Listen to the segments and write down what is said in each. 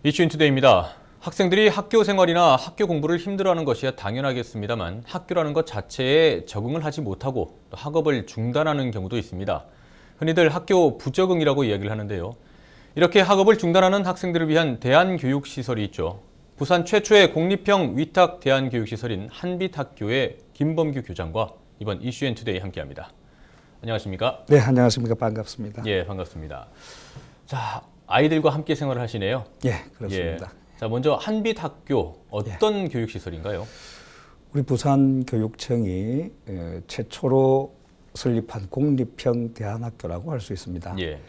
이슈인투데이입니다. 학생들이 학교 생활이나 학교 공부를 힘들어하는 것이야 당연하겠습니다만 학교라는 것 자체에 적응을 하지 못하고 또 학업을 중단하는 경우도 있습니다. 흔히들 학교 부적응이라고 이야기를 하는데요. 이렇게 학업을 중단하는 학생들을 위한 대안교육시설이 있죠. 부산 최초의 공립형 위탁 대안교육시설인 한빛학교의 김범규 교장과 이번 이슈앤투데이 함께합니다. 안녕하십니까? 네, 안녕하십니까. 반갑습니다. 예, 반갑습니다. 자, 아이들과 함께 생활을 하시네요. 예, 그렇습니다. 자, 먼저 한빛학교 어떤 교육시설인가요? 우리 부산교육청이 최초로 설립한 공립형 대안학교라고 할 수 있습니다. 예.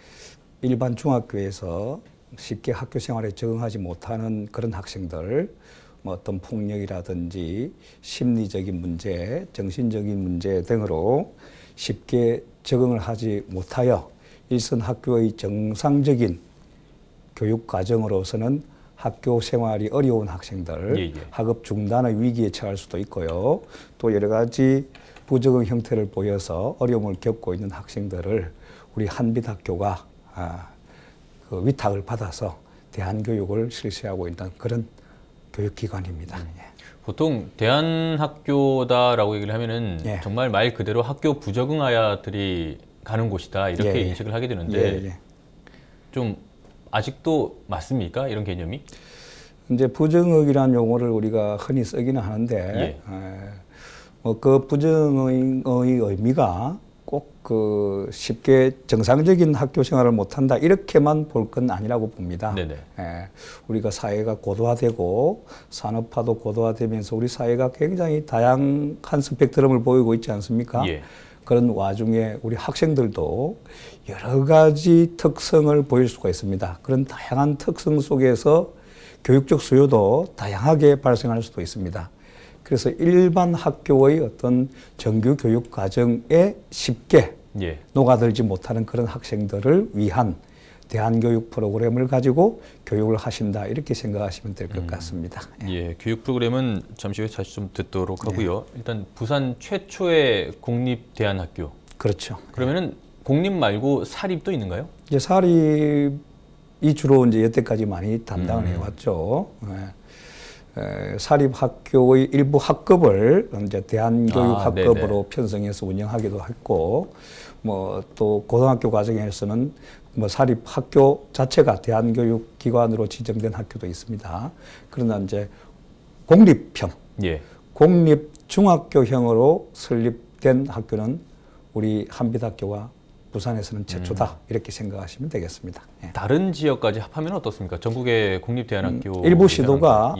일반 중학교에서 쉽게 학교 생활에 적응하지 못하는 그런 학생들, 뭐 어떤 폭력이라든지 심리적인 문제, 정신적인 문제 등으로 쉽게 적응을 하지 못하여 일선 학교의 정상적인 교육 과정으로서는 학교 생활이 어려운 학생들, 학업 중단의 위기에 처할 수도 있고요. 또 여러 가지 부적응 형태를 보여서 어려움을 겪고 있는 학생들을 우리 한빛학교가 그 위탁을 받아서 대안교육을 실시하고 있는 그런 교육기관입니다. 보통 대안학교다라고 얘기를 하면은 정말 말 그대로 학교 부적응 아이들이 가는 곳이다 이렇게 인식을 하게 되는데 좀 아직도 맞습니까? 이런 개념이? 이제 부정응이라는 용어를 우리가 흔히 쓰기는 하는데 그 부정의 의미가 꼭 그 쉽게 정상적인 학교 생활을 못한다 이렇게만 볼 건 아니라고 봅니다. 우리가 사회가 고도화되고 산업화도 고도화되면서 우리 사회가 굉장히 다양한 스펙트럼을 보이고 있지 않습니까? 그런 와중에 우리 학생들도 여러 가지 특성을 보일 수가 있습니다. 그런 다양한 특성 속에서 교육적 수요도 다양하게 발생할 수도 있습니다. 그래서 일반 학교의 어떤 정규 교육 과정에 쉽게 녹아들지 못하는 그런 학생들을 위한 대안교육 프로그램을 가지고 교육을 하신다 이렇게 생각하시면 될 것 같습니다. 교육 프로그램은 잠시 후에 다시 좀 듣도록 하고요. 일단 부산 최초의 공립 대안학교. 그렇죠. 그러면은 공립 말고 사립도 있는가요? 이제 사립이 주로 이제 여태까지 많이 담당을 해왔죠. 사립학교의 일부 학급을 이제 대안교육 학급으로 편성해서 운영하기도 했고, 뭐 또 고등학교 과정에서는 뭐 사립학교 자체가 대안교육기관으로 지정된 학교도 있습니다. 그러나 이제 공립형, 공립중학교형으로 설립된 학교는 우리 한빛학교가 부산에서는 최초다 이렇게 생각하시면 되겠습니다. 다른 지역까지 합하면 어떻습니까? 전국의 공립대안학교 일부 시도가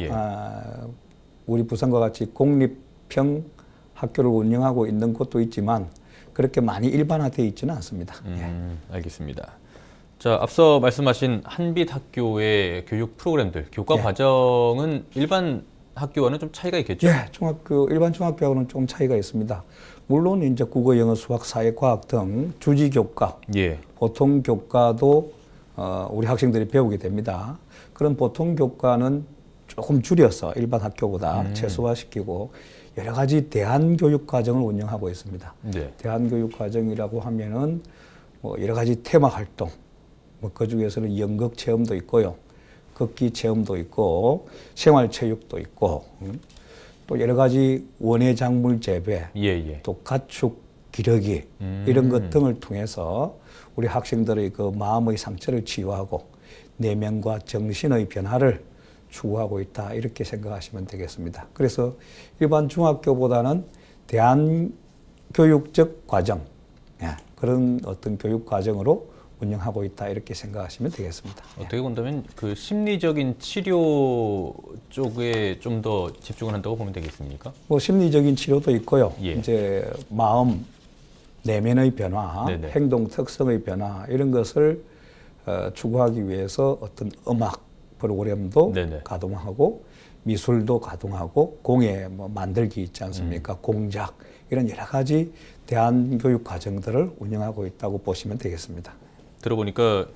우리 부산과 같이 공립형 학교를 운영하고 있는 곳도 있지만 그렇게 많이 일반화되어 있지는 않습니다. 알겠습니다. 자, 앞서 말씀하신 한빛학교의 교육 프로그램들, 교과 과정은 일반 학교와는 좀 차이가 있겠죠? 일반 중학교하고는 좀 차이가 있습니다. 물론 이제 국어, 영어, 수학, 사회, 과학 등 주지 교과, 보통 교과도 우리 학생들이 배우게 됩니다. 그런 보통 교과는 조금 줄여서 일반 학교보다 최소화시키고 여러 가지 대안교육 과정을 운영하고 있습니다. 대안교육 과정이라고 하면은 뭐 여러 가지 테마 활동, 뭐 그 중에서는 연극 체험도 있고요, 걷기 체험도 있고, 생활체육도 있고, 또 여러 가지 원예 작물 재배, 또 가축 기르기 이런 것 등을 통해서 우리 학생들의 그 마음의 상처를 치유하고 내면과 정신의 변화를 추구하고 있다 이렇게 생각하시면 되겠습니다. 그래서 일반 중학교보다는 대안교육적 과정, 그런 어떤 교육 과정으로 운영하고 있다 이렇게 생각하시면 되겠습니다. 어떻게 본다면 그 심리적인 치료 쪽에 좀 더 집중을 한다고 보면 되겠습니까? 뭐 심리적인 치료도 있고요. 이제 마음, 내면의 변화, 행동 특성의 변화 이런 것을 추구하기 위해서 어떤 음악 프로그램도 가동하고 미술도 가동하고 공예 뭐 만들기 있지 않습니까? 공작 이런 여러 가지 대안교육 과정들을 운영하고 있다고 보시면 되겠습니다. 들어보니까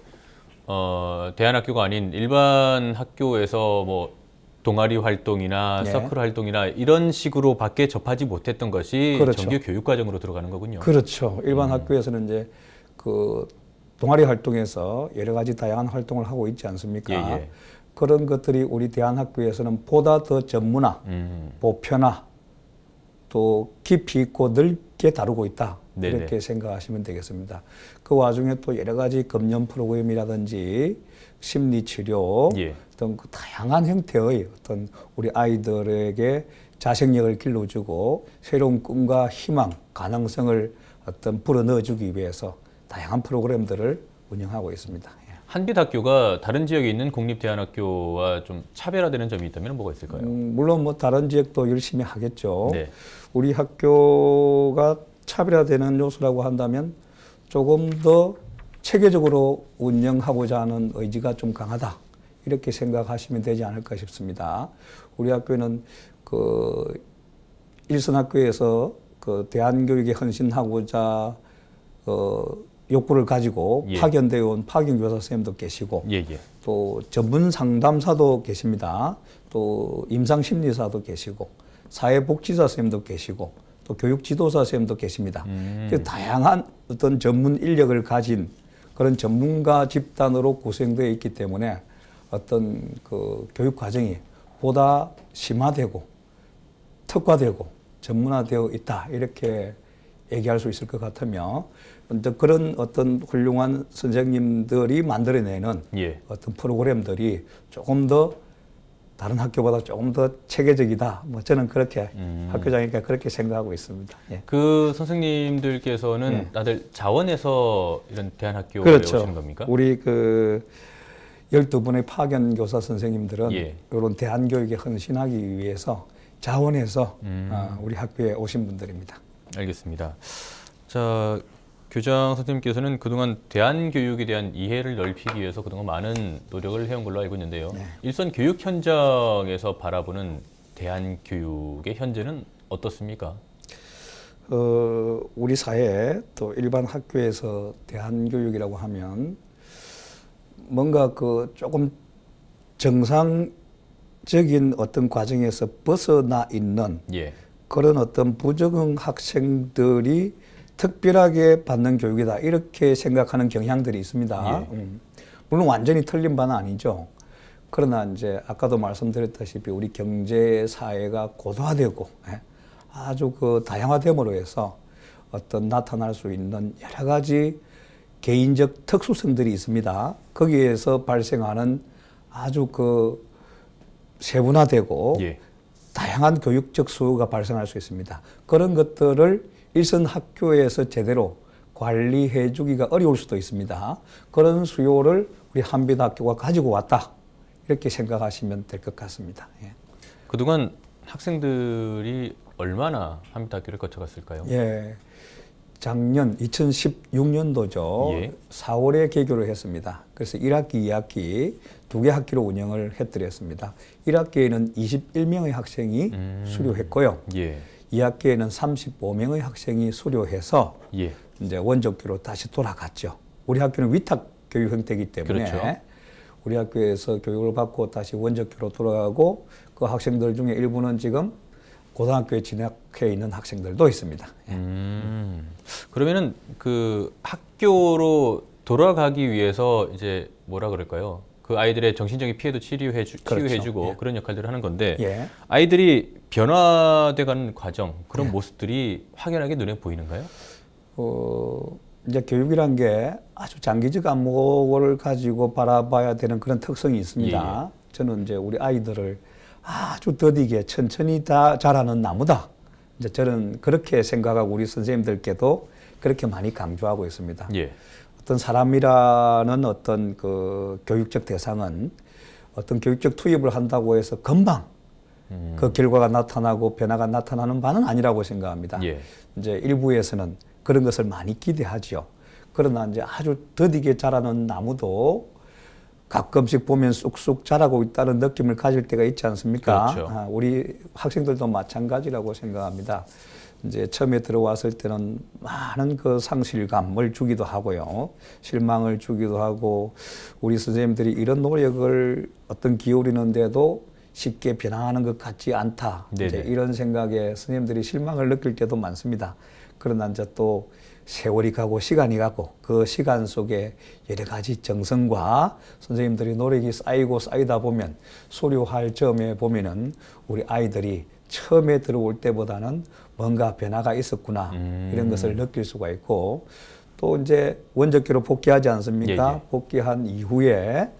대안학교가 아닌 일반 학교에서 뭐 동아리 활동이나 서클 활동이나 이런 식으로 밖에 접하지 못했던 것이 정규 교육 과정으로 들어가는 거군요. 그렇죠. 일반 학교에서는 이제 그 동아리 활동에서 여러 가지 다양한 활동을 하고 있지 않습니까? 그런 것들이 우리 대한학교에서는 보다 더 전문화, 보편화, 또 깊이 있고 넓게 다루고 있다. 네네. 이렇게 생각하시면 되겠습니다. 그 와중에 또 여러 가지 검연 프로그램이라든지 심리치료 예. 어떤 그 다양한 형태의 어떤 우리 아이들에게 자생력을 길러주고 새로운 꿈과 희망, 가능성을 어떤 불어넣어주기 위해서 다양한 프로그램들을 운영하고 있습니다. 예. 한빛학교가 다른 지역에 있는 공립대안학교와 좀 차별화되는 점이 있다면 뭐가 있을까요? 물론 뭐 다른 지역도 열심히 하겠죠. 네. 우리 학교가 차별화되는 요소라고 한다면 조금 더 체계적으로 운영하고자 하는 의지가 좀 강하다. 이렇게 생각하시면 되지 않을까 싶습니다. 우리 학교는 그 일선학교에서 그 대안교육에 헌신하고자 욕구를 가지고 예. 파견되어 온 파견교사 선생님도 계시고 예, 예. 또 전문 상담사도 계십니다. 또 임상심리사도 계시고 사회복지사 선생님도 계시고 또 교육지도사 선생님도 계십니다. 다양한 어떤 전문 인력을 가진 그런 전문가 집단으로 구성되어 있기 때문에 어떤 그 교육 과정이 보다 심화되고 특화되고 전문화되어 있다 이렇게 얘기할 수 있을 것 같으며 그런 어떤 훌륭한 선생님들이 만들어내는 예. 어떤 프로그램들이 조금 더 다른 학교보다 조금 더 체계적이다. 뭐 저는 그렇게 학교장이니까 그렇게 생각하고 있습니다. 예. 그 선생님들께서는 예. 다들 자원에서 이런 대안학교에 그렇죠. 오시는 겁니까? 우리 그 12분의 파견 교사 선생님들은 예. 이런 대안교육에 헌신하기 위해서 자원해서 우리 학교에 오신 분들입니다. 알겠습니다. 자, 교장 선생님께서는 그동안 대안교육에 대한 이해를 넓히기 위해서 그동안 많은 노력을 해온 걸로 알고 있는데요. 네. 일선 교육 현장에서 바라보는 대안교육의 현재는 어떻습니까? 우리 사회 또 일반 학교에서 대안교육이라고 하면 뭔가 그 조금 정상적인 어떤 과정에서 벗어나 있는 예. 그런 어떤 부적응 학생들이 특별하게 받는 교육이다 이렇게 생각하는 경향들이 있습니다. 예. 물론 완전히 틀린 바는 아니죠. 그러나 이제 아까도 말씀드렸다시피 우리 경제 사회가 고도화되고 아주 그 다양화됨으로 해서 어떤 나타날 수 있는 여러 가지 개인적 특수성들이 있습니다. 거기에서 발생하는 아주 그 세분화되고 예. 다양한 교육적 수요가 발생할 수 있습니다. 그런 것들을 일선 학교에서 제대로 관리해 주기가 어려울 수도 있습니다. 그런 수요를 우리 한빛학교가 가지고 왔다. 이렇게 생각하시면 될 것 같습니다. 예. 그동안 학생들이 얼마나 한빛학교를 거쳐갔을까요? 예. 작년 2016년도죠. 예. 4월에 개교를 했습니다. 그래서 1학기, 2학기 두 개 학기로 운영을 해드렸습니다. 1학기에는 21명의 학생이 수료했고요. 예. 2학기에는 35명의 학생이 수료해서 예. 이제 원적교로 다시 돌아갔죠. 우리 학교는 위탁 교육 형태이기 때문에 그렇죠. 우리 학교에서 교육을 받고 다시 원적교로 돌아가고 그 학생들 중에 일부는 지금 고등학교에 진학해 있는 학생들도 있습니다. 예. 그러면은 그 학교로 돌아가기 위해서 이제 뭐라 그럴까요? 그 아이들의 정신적인 피해도 치유해주고 그렇죠. 예. 그런 역할들을 하는 건데 예. 아이들이 변화돼가는 과정 그런 예. 모습들이 확연하게 눈에 보이는가요? 이제 교육이란 게 아주 장기적 안목을 가지고 바라봐야 되는 그런 특성이 있습니다. 예. 저는 이제 우리 아이들을 아주 더디게 천천히 다 자라는 나무다. 이제 저는 그렇게 생각하고 우리 선생님들께도 그렇게 많이 강조하고 있습니다. 예. 어떤 사람이라는 어떤 그 교육적 대상은 어떤 교육적 투입을 한다고 해서 금방 그 결과가 나타나고 변화가 나타나는 바는 아니라고 생각합니다. 예. 이제 일부에서는 그런 것을 많이 기대하죠. 그러나 이제 아주 더디게 자라는 나무도 가끔씩 보면 쑥쑥 자라고 있다는 느낌을 가질 때가 있지 않습니까? 그렇죠. 우리 학생들도 마찬가지라고 생각합니다. 이제 처음에 들어왔을 때는 많은 그 상실감을 주기도 하고요. 실망을 주기도 하고 우리 선생님들이 이런 노력을 어떤 기울이는데도 쉽게 변화하는 것 같지 않다. 이제 이런 생각에 선생님들이 실망을 느낄 때도 많습니다. 그러나 이제 또 세월이 가고 시간이 가고 그 시간 속에 여러 가지 정성과 선생님들이 노력이 쌓이고 쌓이다 보면 수료할 점에 보면은 우리 아이들이 처음에 들어올 때보다는 뭔가 변화가 있었구나 이런 것을 느낄 수가 있고 또 이제 원적기로 복귀하지 않습니까? 예, 예. 복귀한 이후에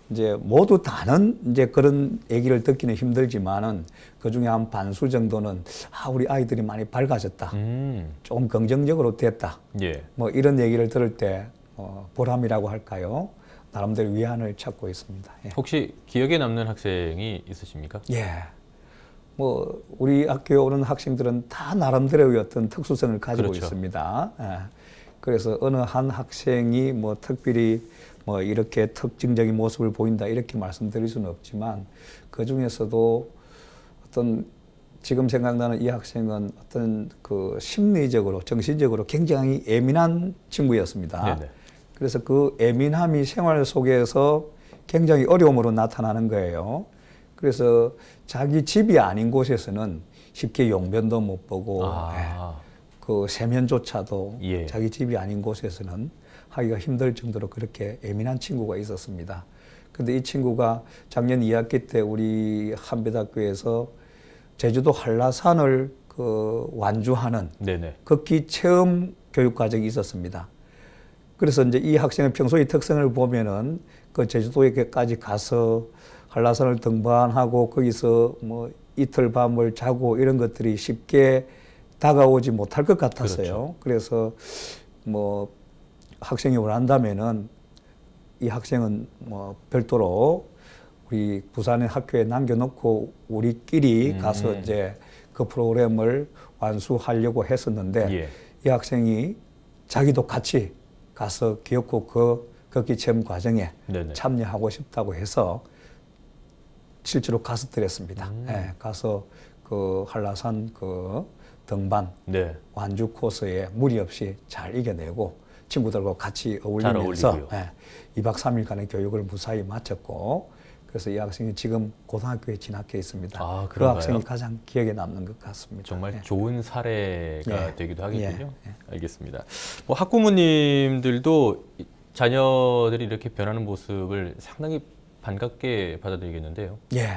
이제 모두 다는 이제 그런 얘기를 듣기는 힘들지만은 그 중에 한 반수 정도는 우리 아이들이 많이 밝아졌다. 조금 긍정적으로 됐다. 예. 뭐 이런 얘기를 들을 때 보람이라고 할까요? 나름대로 위안을 찾고 있습니다. 예. 혹시 기억에 남는 학생이 있으십니까? 예. 뭐 우리 학교에 오는 학생들은 다 나름대로의 어떤 특수성을 가지고 그렇죠. 있습니다. 예. 그래서 어느 한 학생이 뭐 특별히 뭐 이렇게 특징적인 모습을 보인다 이렇게 말씀드릴 수는 없지만 그 중에서도 어떤 지금 생각나는 이 학생은 어떤 그 심리적으로 정신적으로 굉장히 예민한 친구였습니다. 네네. 그래서 그 예민함이 생활 속에서 굉장히 어려움으로 나타나는 거예요. 그래서 자기 집이 아닌 곳에서는 쉽게 용변도 못 보고 그 세면조차도 예. 자기 집이 아닌 곳에서는 하기가 힘들 정도로 그렇게 예민한 친구가 있었습니다. 근데 이 친구가 작년 2학기 때 우리 한빛학교에서 제주도 한라산을 그 완주하는 네네. 걷기 체험 교육 과정이 있었습니다. 그래서 이제 이 학생의 평소의 특성을 보면은 그 제주도에까지 가서 한라산을 등반하고 거기서 뭐 이틀 밤을 자고 이런 것들이 쉽게 다가오지 못할 것 같았어요. 그렇죠. 그래서 뭐 학생이 원한다면은 이 학생은 뭐 별도로 우리 부산의 학교에 남겨놓고 우리끼리 가서 이제 그 프로그램을 완수하려고 했었는데 예. 이 학생이 자기도 같이 가서 기어코 그 걷기 체험 과정에 네네. 참여하고 싶다고 해서 실제로 가서 드렸습니다. 예, 가서 그 한라산 그 등반 네. 완주 코스에 무리 없이 잘 이겨내고 친구들과 같이 어울리면서 예, 2박 3일간의 교육을 무사히 마쳤고 그래서 이 학생이 지금 고등학교에 진학해 있습니다. 아, 그 그런가요? 학생이 가장 기억에 남는 것 같습니다. 정말 예. 좋은 사례가 예. 되기도 하겠군요. 예. 예. 알겠습니다. 뭐 학부모님들도 자녀들이 이렇게 변하는 모습을 상당히 반갑게 받아들이겠는데요. 예.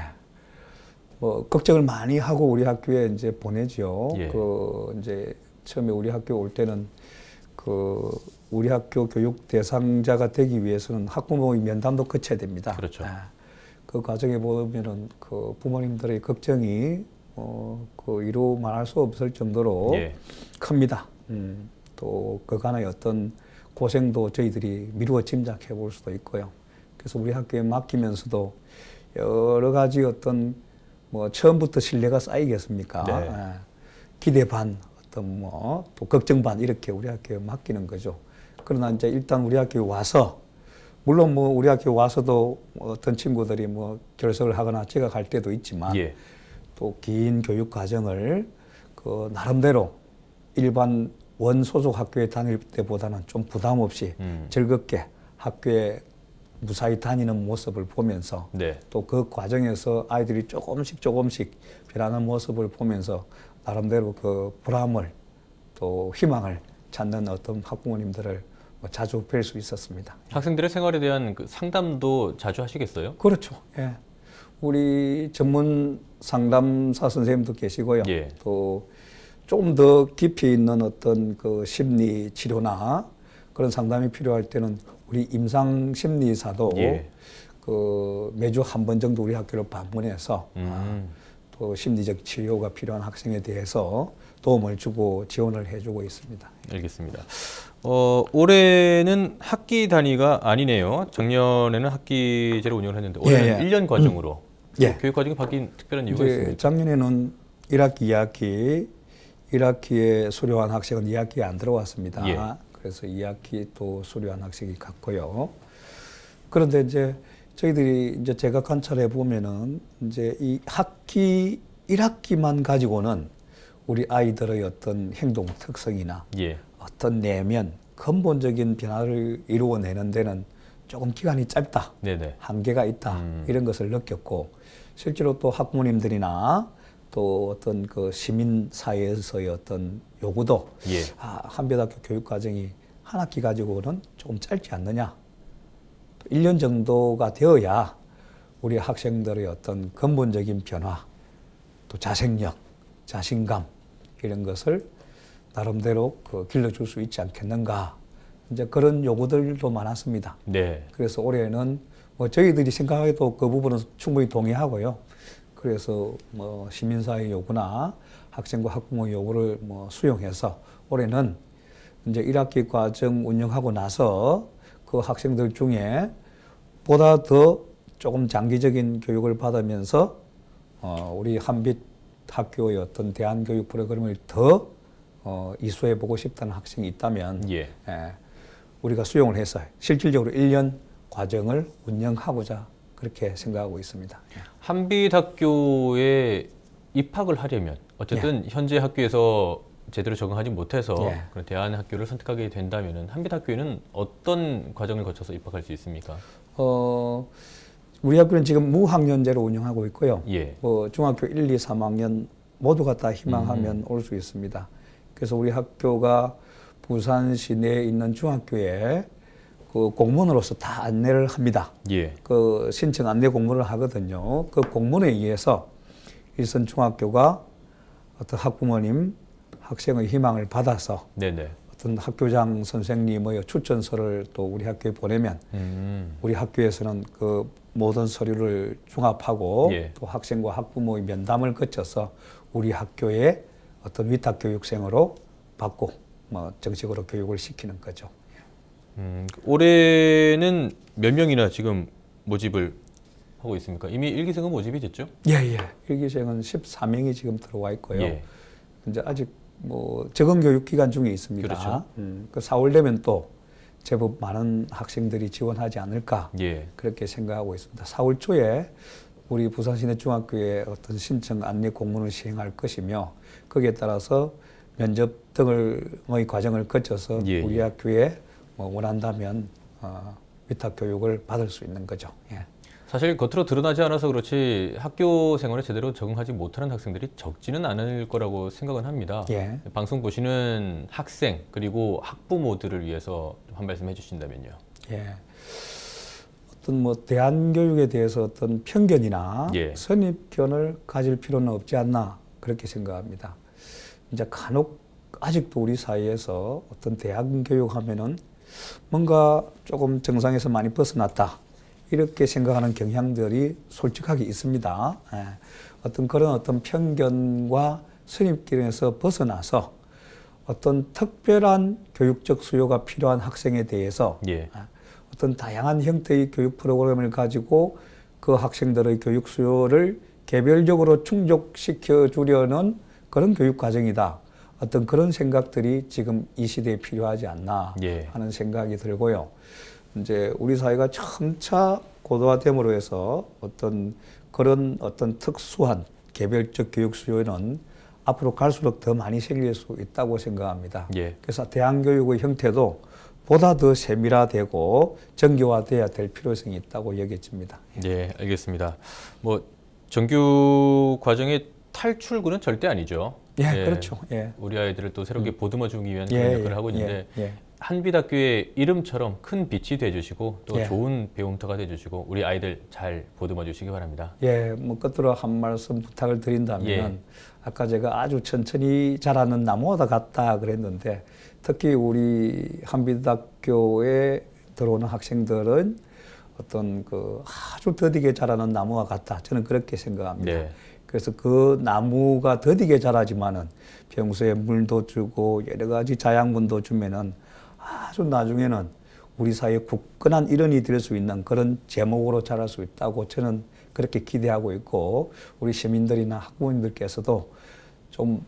뭐 걱정을 많이 하고 우리 학교에 이제 보내죠. 예. 그 이제 처음에 우리 학교 올 때는 그 우리 학교 교육 대상자가 되기 위해서는 학부모의 면담도 거쳐야 됩니다. 그렇죠. 그 과정에 보면은 그 부모님들의 걱정이 그 이루 말할 수 없을 정도로 예. 큽니다. 또 그간의 어떤 고생도 저희들이 미루어 짐작해 볼 수도 있고요. 그래서 우리 학교에 맡기면서도 여러 가지 어떤 뭐 처음부터 신뢰가 쌓이겠습니까? 네. 기대 반 어떤 뭐 또 걱정 반 이렇게 우리 학교에 맡기는 거죠. 그러나 이제 일단 우리 학교에 와서 물론 뭐 우리 학교 와서도 어떤 친구들이 뭐 결석을 하거나 제가 갈 때도 있지만 예. 또 긴 교육 과정을 그 나름대로 일반 원소속 학교에 다닐 때보다는 좀 부담 없이 즐겁게 학교에 무사히 다니는 모습을 보면서 네. 또 그 과정에서 아이들이 조금씩 변하는 모습을 보면서 나름대로 그 보람을 또 희망을 찾는 어떤 학부모님들을 자주 뵐 수 있었습니다. 학생들의 생활에 대한 그 상담도 자주 하시겠어요? 그렇죠. 예. 우리 전문 상담사 선생님도 계시고요. 예. 또 조금 더 깊이 있는 어떤 그 심리 치료나 그런 상담이 필요할 때는 우리 임상 심리사도 예. 그 매주 한 번 정도 우리 학교를 방문해서 또 심리적 치료가 필요한 학생에 대해서 도움을 주고 지원을 해주고 있습니다. 알겠습니다. 올해는 학기 단위가 아니네요. 작년에는 학기제로 운영을 했는데 올해는 예, 예. 1년 과정으로 예. 교육 과정이 바뀐 특별한 이유가 이제 있습니까? 작년에는 1학기 1학기에 수료한 학생은 2학기에 안 들어왔습니다. 예. 그래서 2학기 또 수료한 학생이 갔고요. 그런데 이제 저희들이 이제 제가 관찰해 보면은 이제 이 학기 1학기만 가지고는 우리 아이들의 어떤 행동 특성이나 예. 어떤 내면 근본적인 변화를 이루어내는 데는 조금 기간이 짧다. 네네. 한계가 있다. 이런 것을 느꼈고 실제로 또 학부모님들이나 또 또 어떤 그 시민 사회에서의 어떤 요구도 예. 한빛학교 교육 과정이 한 학기 가지고는 조금 짧지 않느냐. 또 1년 정도가 되어야 우리 학생들의 어떤 근본적인 변화, 또 자생력, 자신감 이런 것을 나름대로 길러줄 수 있지 않겠는가. 이제 그런 요구들도 많았습니다. 네. 그래서 올해는 뭐 저희들이 생각해도 그 부분은 충분히 동의하고요. 그래서 뭐 시민사회 요구나 학생과 학부모 요구를 뭐 수용해서 올해는 이제 1학기 과정 운영하고 나서 그 학생들 중에 보다 더 조금 장기적인 교육을 받으면서 우리 한빛 학교의 어떤 대안교육 프로그램을 더 이수해 보고 싶다는 학생이 있다면 예. 우리가 수용을 해서 실질적으로 1년 과정을 운영하고자 그렇게 생각하고 있습니다. 한빛학교에 입학을 하려면 어쨌든 현재 학교에서 제대로 적응하지 못해서 그런 대안학교를 선택하게 된다면 한빛학교에는 어떤 과정을 거쳐서 입학할 수 있습니까? 우리 학교는 지금 무학년제로 운영하고 있고요. 예. 중학교 1, 2, 3학년 모두가 다 희망하면 올 수 있습니다. 그래서 우리 학교가 부산 시내에 있는 중학교에 그 공문으로서 다 안내를 합니다. 예. 그 신청 안내 공문을 하거든요. 그 공문에 의해서 일선 중학교가 어떤 학부모님, 학생의 희망을 받아서 네네. 어떤 학교장 선생님의 추천서를 또 우리 학교에 보내면 우리 학교에서는 그 모든 서류를 종합하고 또 학생과 학부모의 면담을 거쳐서 우리 학교에 어떤 위탁 교육생으로 받고 뭐 정식으로 교육을 시키는 거죠. 올해는 몇 명이나 지금 모집을 하고 있습니까? 이미 일기생은 모집이 됐죠? 예. 일기생은 14명이 지금 들어와 있고요. 이제 아직 뭐 적응 교육 기간 중에 있습니다. 그렇죠. 그 4월 되면 또 제법 많은 학생들이 지원하지 않을까 그렇게 생각하고 있습니다. 4월 초에 우리 부산시내중학교에 어떤 신청 안내 공문을 시행할 것이며 거기에 따라서 면접 등의 과정을 거쳐서 우리 학교에 뭐 원한다면 위탁 교육을 받을 수 있는 거죠. 사실 겉으로 드러나지 않아서 그렇지 학교 생활에 제대로 적응하지 못하는 학생들이 적지는 않을 거라고 생각은 합니다. 방송 보시는 학생 그리고 학부모들을 위해서 한 말씀 해주신다면요. 어떤 뭐 대안교육에 대해서 어떤 편견이나 선입견을 가질 필요는 없지 않나 그렇게 생각합니다. 이제 간혹 아직도 우리 사회에서 어떤 대안교육 하면은 뭔가 조금 정상에서 많이 벗어났다. 이렇게 생각하는 경향들이 솔직하게 있습니다. 어떤 편견과 선입견에서 벗어나서 어떤 특별한 교육적 수요가 필요한 학생에 대해서 어떤 다양한 형태의 교육 프로그램을 가지고 그 학생들의 교육 수요를 개별적으로 충족시켜 주려는 그런 교육 과정이다. 어떤 그런 생각들이 지금 이 시대에 필요하지 않나 하는 생각이 들고요. 이제 우리 사회가 점차 고도화됨으로 해서 그런 특수한 개별적 교육 수요는 앞으로 갈수록 더 많이 생길 수 있다고 생각합니다. 그래서 대안교육의 형태도 보다 더 세밀화되고 정교화돼야 될 필요성이 있다고 여겨집니다. 네, 알겠습니다. 뭐 정규 과정의 탈출구는 절대 아니죠. 그렇죠. 우리 아이들을 또 새롭게 보듬어주기 위한 그런 역할을 하고 있는데 한빛학교의 이름처럼 큰 빛이 돼주시고 또 좋은 배움터가 돼주시고 우리 아이들 잘 보듬어 주시기 바랍니다. 뭐 끝으로 한 말씀 부탁을 드린다면 아까 제가 아주 천천히 자라는 나무와 같다 그랬는데 특히 우리 한빛학교에 들어오는 학생들은 어떤 아주 더디게 자라는 나무와 같다. 저는 그렇게 생각합니다. 그래서 그 나무가 더디게 자라지만은 평소에 물도 주고 여러 가지 자양분도 주면은 아주 나중에는 우리 사회의 굳건한 일원이 될 수 있는 그런 제목으로 자랄 수 있다고 저는 그렇게 기대하고 있고 우리 시민들이나 학부모님들께서도 좀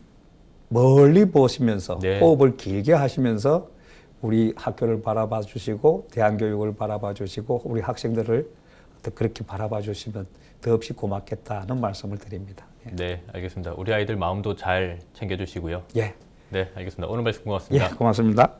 멀리 보시면서 호흡을 길게 하시면서 우리 학교를 바라봐 주시고 대안교육을 바라봐 주시고 우리 학생들을 그렇게 바라봐 주시면 더없이 고맙겠다는 말씀을 드립니다. 네, 알겠습니다. 우리 아이들 마음도 잘 챙겨주시고요. 네, 알겠습니다. 오늘 말씀 고맙습니다. 고맙습니다.